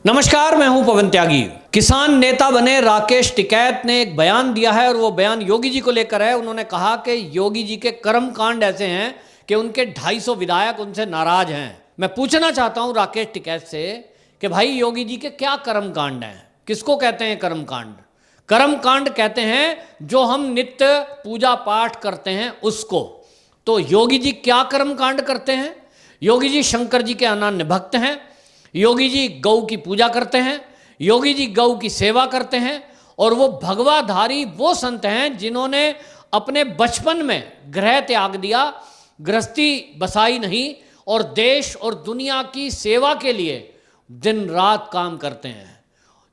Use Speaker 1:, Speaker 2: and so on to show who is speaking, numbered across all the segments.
Speaker 1: नमस्कार, मैं हूं पवन त्यागी। किसान नेता बने राकेश टिकैत ने एक बयान दिया है और वो बयान योगी जी को लेकर है। उन्होंने कहा कि योगी जी के कर्म कांड ऐसे हैं कि उनके 250 विधायक उनसे नाराज हैं। मैं पूछना चाहता हूं राकेश टिकैत से कि भाई योगी जी के क्या कर्म कांड हैं? किसको कहते हैं कर्म कांड? कर्म कांड कहते हैं जो हम नित्य पूजा पाठ करते हैं उसको। तो योगी जी क्या कर्म कांड करते हैं? योगी जी शंकर जी के अनन्य भक्त हैं। योगी जी गौ की पूजा करते हैं। योगी जी गौ की सेवा करते हैं और वो भगवाधारी वो संत हैं जिन्होंने अपने बचपन में गृह त्याग दिया, गृहस्थी बसाई नहीं और देश और दुनिया की सेवा के लिए दिन रात काम करते हैं।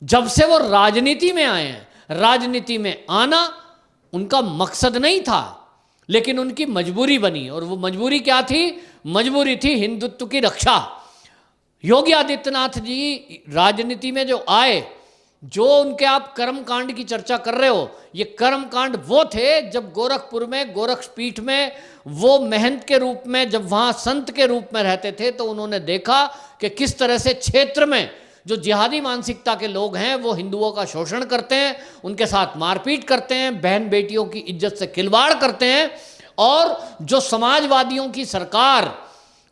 Speaker 1: जब से वो राजनीति में आए हैं, राजनीति में आना उनका मकसद नहीं था लेकिन उनकी मजबूरी बनी। और वो मजबूरी क्या थी? मजबूरी थी हिंदुत्व की रक्षा। योगी आदित्यनाथ जी राजनीति में जो आए, जो उनके आप कर्म कांड की चर्चा कर रहे हो, ये कर्म कांड वो थे जब गोरखपुर में गोरक्षपीठ में वो महंत के रूप में, जब वहाँ संत के रूप में रहते थे तो उन्होंने देखा कि किस तरह से क्षेत्र में जो जिहादी मानसिकता के लोग हैं वो हिंदुओं का शोषण करते हैं, उनके साथ मारपीट करते हैं, बहन बेटियों की इज्जत से खिलवाड़ करते हैं। और जो समाजवादियों की सरकार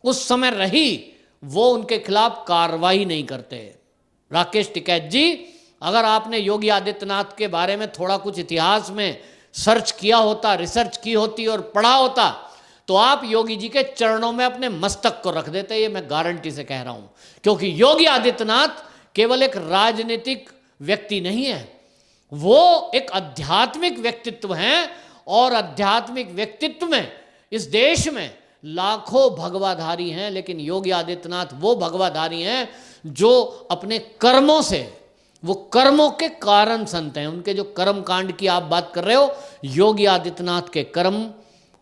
Speaker 1: उस समय रही वो उनके खिलाफ कार्रवाई नहीं करते। राकेश टिकैत जी, अगर आपने योगी आदित्यनाथ के बारे में थोड़ा कुछ इतिहास में सर्च किया होता, रिसर्च की होती और पढ़ा होता तो आप योगी जी के चरणों में अपने मस्तक को रख देते। ये मैं गारंटी से कह रहा हूं, क्योंकि योगी आदित्यनाथ केवल एक राजनीतिक व्यक्ति नहीं है, वो एक आध्यात्मिक व्यक्तित्व हैं। और आध्यात्मिक व्यक्तित्व में इस देश में लाखों भगवाधारी हैं, लेकिन योगी आदित्यनाथ वो भगवाधारी हैं जो अपने कर्मों से, वो कर्मों के कारण संत हैं। उनके जो कर्म कांड की आप बात कर रहे हो, योगी आदित्यनाथ के कर्म,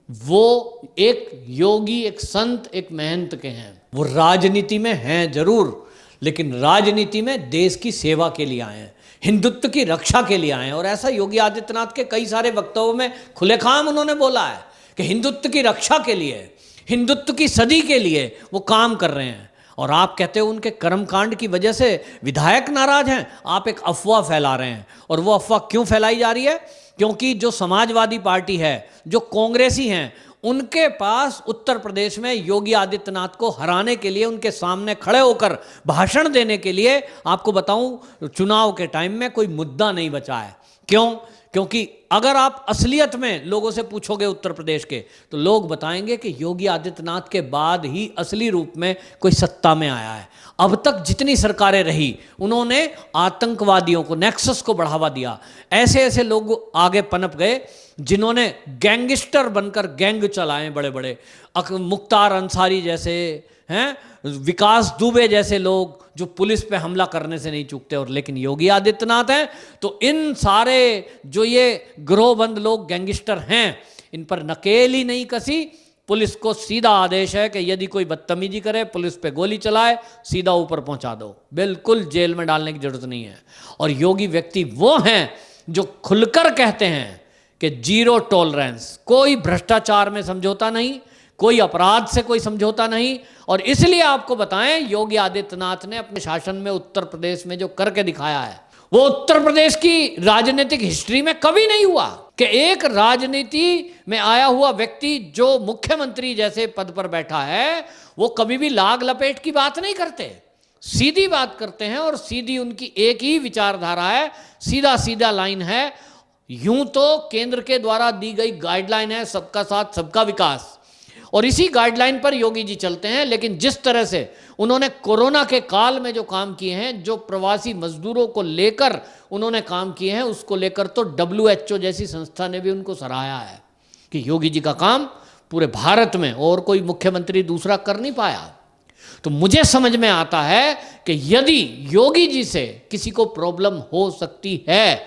Speaker 1: वो एक योगी, एक संत, एक महंत के हैं। वो राजनीति में हैं जरूर, लेकिन राजनीति में देश की सेवा के लिए आए हैं, हिंदुत्व की रक्षा के लिए आए हैं। और ऐसा योगी आदित्यनाथ के कई सारे वक्तव्यों में खुलेआम उन्होंने बोला है कि हिंदुत्व की रक्षा के लिए, हिंदुत्व की सदी के लिए वो काम कर रहे हैं। और आप कहते हो उनके कर्मकांड की वजह से विधायक नाराज हैं। आप एक अफवाह फैला रहे हैं। और वो अफवाह क्यों फैलाई जा रही है? क्योंकि जो समाजवादी पार्टी है, जो कांग्रेसी हैं, उनके पास उत्तर प्रदेश में योगी आदित्यनाथ को हराने के लिए, उनके सामने खड़े होकर भाषण देने के लिए, आपको बताऊं, चुनाव के टाइम में कोई मुद्दा नहीं बचा है। क्यों? क्योंकि अगर आप असलियत में लोगों से पूछोगे उत्तर प्रदेश के, तो लोग बताएंगे कि योगी आदित्यनाथ के बाद ही असली रूप में कोई सत्ता में आया है। अब तक जितनी सरकारें रही, उन्होंने आतंकवादियों को, नेक्सस को बढ़ावा दिया। ऐसे ऐसे लोग आगे पनप गए जिन्होंने गैंगस्टर बनकर गैंग चलाए बड़े बड़े, मुख्तार अंसारी जैसे हैं, विकास दुबे जैसे लोग जो पुलिस पे हमला करने से नहीं चूकते। और लेकिन योगी आदित्यनाथ हैं तो इन सारे जो ये गिरोहबंद लोग, गैंगस्टर हैं, इन पर नकेल ही नहीं कसी। पुलिस को सीधा आदेश है कि यदि कोई बदतमीजी करे, पुलिस पे गोली चलाए, सीधा ऊपर पहुंचा दो, बिल्कुल जेल में डालने की जरूरत नहीं है। और योगी व्यक्ति वो हैं जो खुलकर कहते हैं कि जीरो टॉलरेंस, कोई भ्रष्टाचार में समझौता नहीं, कोई अपराध से कोई समझौता नहीं। और इसलिए आपको बताएं, योगी आदित्यनाथ ने अपने शासन में उत्तर प्रदेश में जो करके दिखाया है, वो उत्तर प्रदेश की राजनीतिक हिस्ट्री में कभी नहीं हुआ कि एक राजनीति में आया हुआ व्यक्ति जो मुख्यमंत्री जैसे पद पर बैठा है, वो कभी भी लाग लपेट की बात नहीं करते, सीधी बात करते हैं। और सीधी उनकी एक ही विचारधारा है, सीधा सीधा लाइन है। यूं तो केंद्र के द्वारा दी गई गाइडलाइन है सबका साथ सबका विकास, और इसी गाइडलाइन पर योगी जी चलते हैं। लेकिन जिस तरह से उन्होंने कोरोना के काल में जो काम किए हैं, जो प्रवासी मजदूरों को लेकर उन्होंने काम किए हैं, उसको लेकर तो WHO जैसी संस्था ने भी उनको सराहा है कि योगी जी का काम पूरे भारत में और कोई मुख्यमंत्री दूसरा कर नहीं पाया। तो मुझे समझ में आता है कि यदि योगी जी से किसी को प्रॉब्लम हो सकती है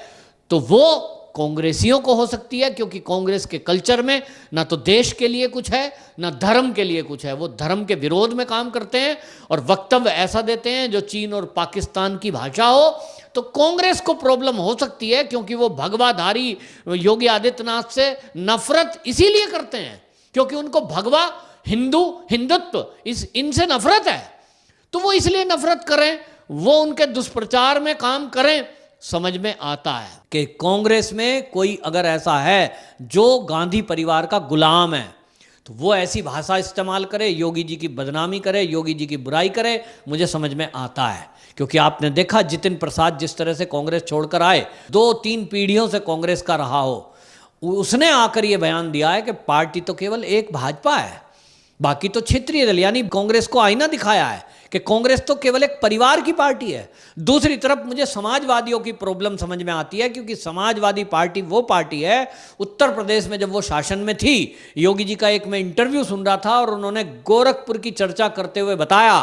Speaker 1: तो वो कांग्रेसियों को हो सकती है, क्योंकि कांग्रेस के कल्चर में ना तो देश के लिए कुछ है, ना धर्म के लिए कुछ है। वो धर्म के विरोध में काम करते हैं और वक्तव्य ऐसा देते हैं जो चीन और पाकिस्तान की भाषा हो। तो कांग्रेस को प्रॉब्लम हो सकती है, क्योंकि वो भगवाधारी योगी आदित्यनाथ से नफरत इसीलिए करते हैं क्योंकि उनको भगवा, हिंदू, हिंदुत्व इनसे नफरत है। तो वो इसलिए नफरत करें, वो उनके दुष्प्रचार में काम करें। समझ में आता है कि कांग्रेस में कोई अगर ऐसा है जो गांधी परिवार का गुलाम है तो वो ऐसी भाषा इस्तेमाल करे, योगी जी की बदनामी करे, योगी जी की बुराई करे, मुझे समझ में आता है। क्योंकि आपने देखा जितिन प्रसाद जिस तरह से कांग्रेस छोड़कर आए, 2-3 पीढ़ियों से कांग्रेस का रहा हो, उसने आकर ये बयान दिया है कि पार्टी तो केवल एक भाजपा है, बाकी तो क्षेत्रीय दल, यानी कांग्रेस को आईना दिखाया है कि कांग्रेस तो केवल एक परिवार की पार्टी है। दूसरी तरफ मुझे समाजवादियों की प्रॉब्लम समझ में आती है, क्योंकि समाजवादी पार्टी वो पार्टी है, उत्तर प्रदेश में जब वो शासन में थी, योगी जी का एक मैं इंटरव्यू सुन रहा था और उन्होंने गोरखपुर की चर्चा करते हुए बताया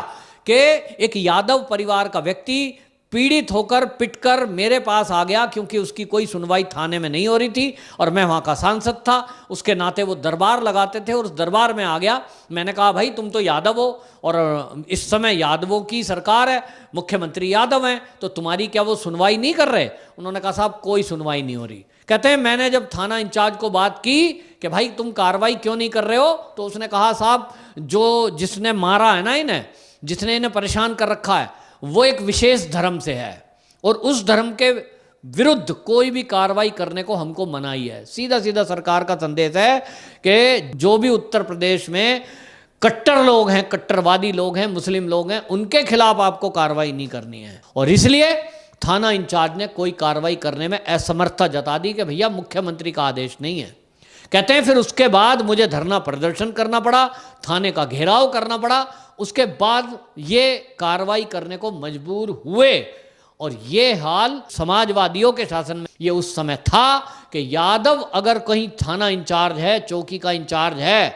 Speaker 1: कि एक यादव परिवार का व्यक्ति पीड़ित होकर पिटकर मेरे पास आ गया क्योंकि उसकी कोई सुनवाई थाने में नहीं हो रही थी और मैं वहाँ का सांसद था, उसके नाते वो दरबार लगाते थे और उस दरबार में आ गया। मैंने कहा भाई तुम तो यादव हो और इस समय यादवों की सरकार है, मुख्यमंत्री यादव हैं, तो तुम्हारी क्या वो सुनवाई नहीं कर रहे? उन्होंने कहा साहब कोई सुनवाई नहीं हो रही। कहते हैं मैंने जब थाना इंचार्ज को बात की कि भाई तुम कार्रवाई क्यों नहीं कर रहे हो, तो उसने कहा साहब जिसने मारा है ना इन्हें, जिसने इन्हें परेशान कर रखा है, वो एक विशेष धर्म से है और उस धर्म के विरुद्ध कोई भी कार्रवाई करने को हमको मनाही है। सीधा सीधा सरकार का संदेश है कि जो भी उत्तर प्रदेश में कट्टर लोग हैं, कट्टरवादी लोग हैं, मुस्लिम लोग हैं, उनके खिलाफ आपको कार्रवाई नहीं करनी है। और इसलिए थाना इंचार्ज ने कोई कार्रवाई करने में असमर्थता जता दी कि भैया मुख्यमंत्री का आदेश नहीं है। कहते हैं फिर उसके बाद मुझे धरना प्रदर्शन करना पड़ा, थाने का घेराव करना पड़ा, उसके बाद ये कार्रवाई करने को मजबूर हुए। और ये हाल समाजवादियों के शासन में ये उस समय था कि यादव अगर कहीं थाना इंचार्ज है, चौकी का इंचार्ज है,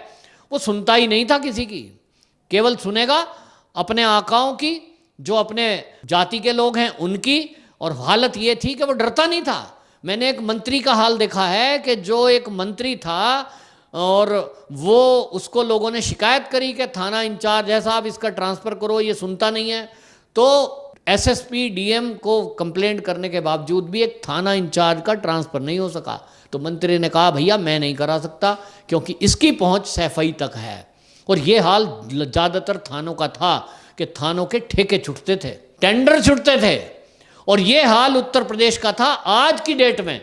Speaker 1: वो सुनता ही नहीं था किसी की, केवल सुनेगा अपने आकाओं की, जो अपने जाति के लोग हैं उनकी। और हालत ये थी कि वो डरता नहीं था। मैंने एक मंत्री का हाल देखा है कि जो एक मंत्री था और वो उसको लोगों ने शिकायत करी कि थाना इंचार्ज है साहब, इसका ट्रांसफ़र करो, ये सुनता नहीं है, तो एसएसपी डीएम को कंप्लेंट करने के बावजूद भी एक थाना इंचार्ज का ट्रांसफ़र नहीं हो सका। तो मंत्री ने कहा भैया मैं नहीं करा सकता क्योंकि इसकी पहुंच सैफई तक है। और ये हाल ज़्यादातर थानों का था कि थानों के ठेके छुटते थे, टेंडर छुटते थे, और ये हाल उत्तर प्रदेश का था। आज की डेट में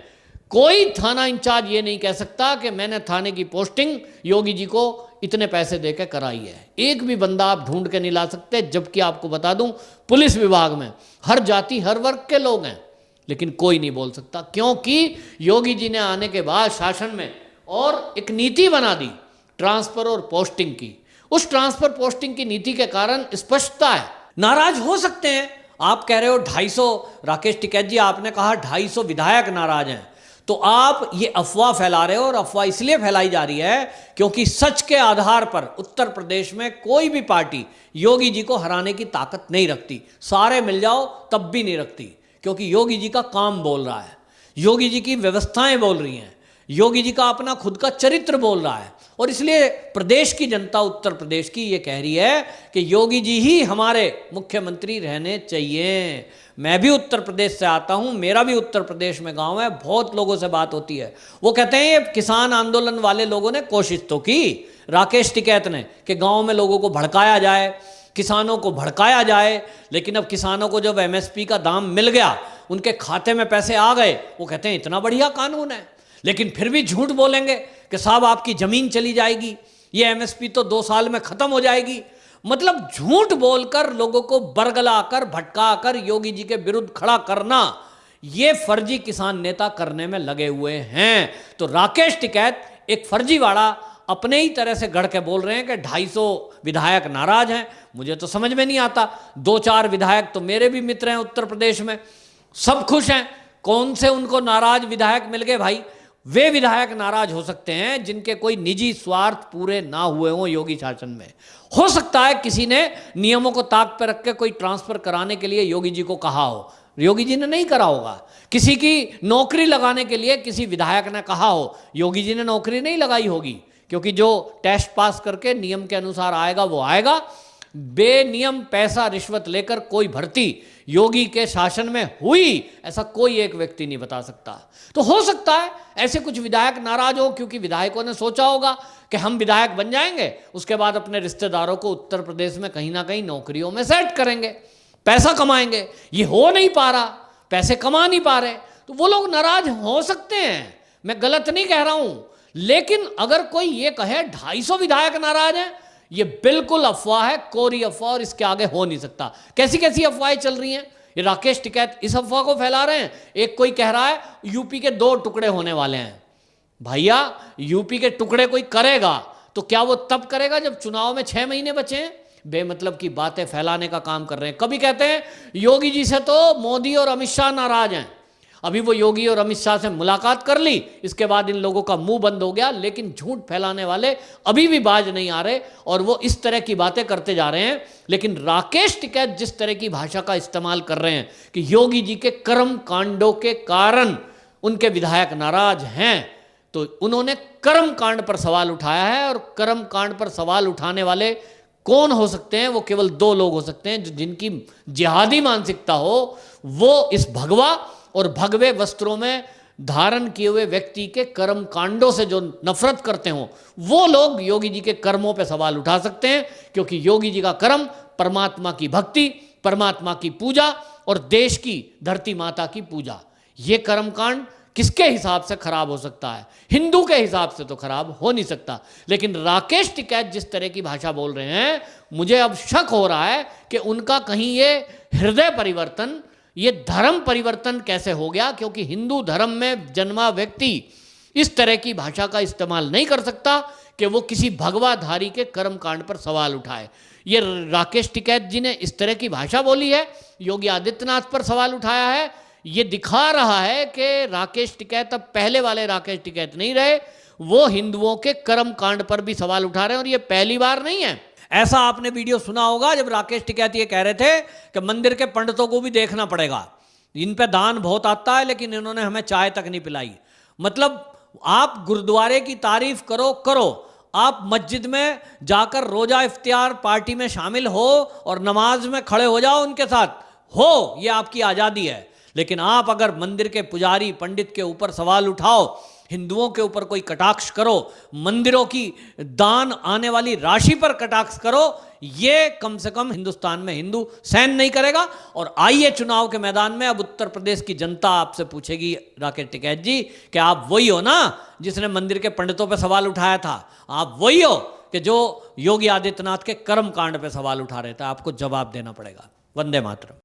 Speaker 1: कोई थाना इंचार्ज ये नहीं कह सकता कि मैंने थाने की पोस्टिंग योगी जी को इतने पैसे देकर कराई है। एक भी बंदा आप ढूंढ के नहीं ला सकते। जबकि आपको बता दूं पुलिस विभाग में हर जाति हर वर्ग के लोग हैं, लेकिन कोई नहीं बोल सकता, क्योंकि योगी जी ने आने के बाद शासन में और एक नीति बना दी ट्रांसफर और पोस्टिंग की। उस ट्रांसफर पोस्टिंग की नीति के कारण स्पष्टता है। नाराज हो सकते हैं, आप कह रहे हो 250, राकेश टिकैत जी आपने कहा 250 विधायक नाराज हैं, तो आप ये अफवाह फैला रहे हो। और अफवाह इसलिए फैलाई जा रही है क्योंकि सच के आधार पर उत्तर प्रदेश में कोई भी पार्टी योगी जी को हराने की ताकत नहीं रखती। सारे मिल जाओ तब भी नहीं रखती, क्योंकि योगी जी का काम बोल रहा है, योगी जी की व्यवस्थाएं बोल रही हैं, योगी जी का अपना खुद का चरित्र बोल रहा है। और इसलिए प्रदेश की जनता उत्तर प्रदेश की ये कह रही है कि योगी जी ही हमारे मुख्यमंत्री रहने चाहिए। मैं भी उत्तर प्रदेश से आता हूँ, मेरा भी उत्तर प्रदेश में गांव है, बहुत लोगों से बात होती है, वो कहते हैं ये किसान आंदोलन वाले लोगों ने कोशिश तो की, राकेश टिकैत ने, कि गांव में लोगों को भड़काया जाए, किसानों को भड़काया जाए, लेकिन अब किसानों को जब एमएसपी का दाम मिल गया, उनके खाते में पैसे आ गए, वो कहते हैं इतना बढ़िया कानून है। लेकिन फिर भी झूठ बोलेंगे कि साहब आपकी ज़मीन चली जाएगी, ये एमएसपी तो 2 साल में ख़त्म हो जाएगी। मतलब झूठ बोलकर लोगों को बरगलाकर भटकाकर योगी जी के विरुद्ध खड़ा करना, ये फर्जी किसान नेता करने में लगे हुए हैं। तो राकेश टिकैत एक फर्जीवाड़ा अपने ही तरह से गढ़ के बोल रहे हैं कि 250 विधायक नाराज हैं। मुझे तो समझ में नहीं आता। 2-4 विधायक तो मेरे भी मित्र हैं उत्तर प्रदेश में, सब खुश हैं। कौन से उनको नाराज विधायक मिल गए भाई? वे विधायक नाराज हो सकते हैं जिनके कोई निजी स्वार्थ पूरे ना हुए हों योगी शासन में। हो सकता है किसी ने नियमों को ताक पर रख के कोई ट्रांसफर कराने के लिए योगी जी को कहा हो, योगी जी ने नहीं करा होगा। किसी की नौकरी लगाने के लिए किसी विधायक ने कहा हो, योगी जी ने नौकरी नहीं लगाई होगी, क्योंकि जो टेस्ट पास करके नियम के अनुसार आएगा वो आएगा। बेनियम पैसा रिश्वत लेकर कोई भर्ती योगी के शासन में हुई, ऐसा कोई एक व्यक्ति नहीं बता सकता। तो हो सकता है ऐसे कुछ विधायक नाराज हो, क्योंकि विधायकों ने सोचा होगा कि हम विधायक बन जाएंगे, उसके बाद अपने रिश्तेदारों को उत्तर प्रदेश में कहीं ना कहीं नौकरियों में सेट करेंगे। पैसा कमाएंगे। ये हो नहीं पा रहा, पैसे कमा नहीं पा रहे, तो वो लोग नाराज हो सकते हैं, मैं गलत नहीं कह रहा हूं। लेकिन अगर कोई ये कहे 250 विधायक नाराज हैं, ये बिल्कुल अफवाह है, कोरी अफवाह, और इसके आगे हो नहीं सकता। कैसी कैसी अफवाहें चल रही हैं, ये राकेश टिकैत इस अफवाह को फैला रहे हैं। एक कोई कह रहा है यूपी के 2 टुकड़े होने वाले हैं। भैया, यूपी के टुकड़े कोई करेगा तो क्या वो तब करेगा जब चुनाव में 6 महीने बचे हैं? बेमतलब की बातें फैलाने का काम कर रहे हैं। कभी कहते हैं योगी जी से तो मोदी और अमित शाह नाराज हैं। अभी वो योगी और अमित शाह से मुलाकात कर ली, इसके बाद इन लोगों का मुंह बंद हो गया। लेकिन झूठ फैलाने वाले अभी भी बाज नहीं आ रहे और वो इस तरह की बातें करते जा रहे हैं। लेकिन राकेश टिकैत जिस तरह की भाषा का इस्तेमाल कर रहे हैं कि योगी जी के कर्म कांडों के कारण उनके विधायक नाराज हैं, तो उन्होंने कर्म कांड पर सवाल उठाया है। और कर्म कांड पर सवाल उठाने वाले कौन हो सकते हैं? वो केवल 2 लोग हो सकते हैं, जिनकी जिहादी मानसिकता हो। वो इस भगवा और भगवे वस्त्रों में धारण किए हुए व्यक्ति के कर्म कांडों से जो नफरत करते हो, वो लोग योगी जी के कर्मों पे सवाल उठा सकते हैं। क्योंकि योगी जी का कर्म परमात्मा की भक्ति, परमात्मा की पूजा और देश की धरती माता की पूजा, ये कर्म कांड किसके हिसाब से खराब हो सकता है? हिंदू के हिसाब से तो खराब हो नहीं सकता। लेकिन राकेश टिकैत जिस तरह की भाषा बोल रहे हैं, मुझे अब शक हो रहा है कि उनका कहीं ये हृदय परिवर्तन, ये धर्म परिवर्तन कैसे हो गया? क्योंकि हिंदू धर्म में जन्मा व्यक्ति इस तरह की भाषा का इस्तेमाल नहीं कर सकता कि वो किसी भगवाधारी के कर्म कांड पर सवाल उठाए। ये राकेश टिकैत जी ने इस तरह की भाषा बोली है, योगी आदित्यनाथ पर सवाल उठाया है। ये दिखा रहा है कि राकेश टिकैत अब पहले वाले राकेश टिकैत नहीं रहे, वो हिंदुओं के कर्म कांड पर भी सवाल उठा रहे हैं। और ये पहली बार नहीं है। ऐसा आपने वीडियो सुना होगा जब राकेश टिकैत ये कह रहे थे कि मंदिर के पंडितों को भी देखना पड़ेगा, इन पे दान बहुत आता है लेकिन इन्होंने हमें चाय तक नहीं पिलाई। मतलब आप गुरुद्वारे की तारीफ करो, आप मस्जिद में जाकर रोजा इफ्तियार पार्टी में शामिल हो और नमाज में खड़े हो जाओ उनके साथ, हो, ये आपकी आज़ादी है। लेकिन आप अगर मंदिर के पुजारी पंडित के ऊपर सवाल उठाओ, हिंदुओं के ऊपर कोई कटाक्ष करो, मंदिरों की दान आने वाली राशि पर कटाक्ष करो, ये कम से कम हिंदुस्तान में हिंदू सहन नहीं करेगा। और आइए चुनाव के मैदान में अब उत्तर प्रदेश की जनता आपसे पूछेगी राकेश टिकैत जी कि आप वही हो ना जिसने मंदिर के पंडितों पर सवाल उठाया था? आप वही हो कि जो योगी आदित्यनाथ के कर्म कांड पर सवाल उठा रहे थे? आपको जवाब देना पड़ेगा। वंदे मातरम।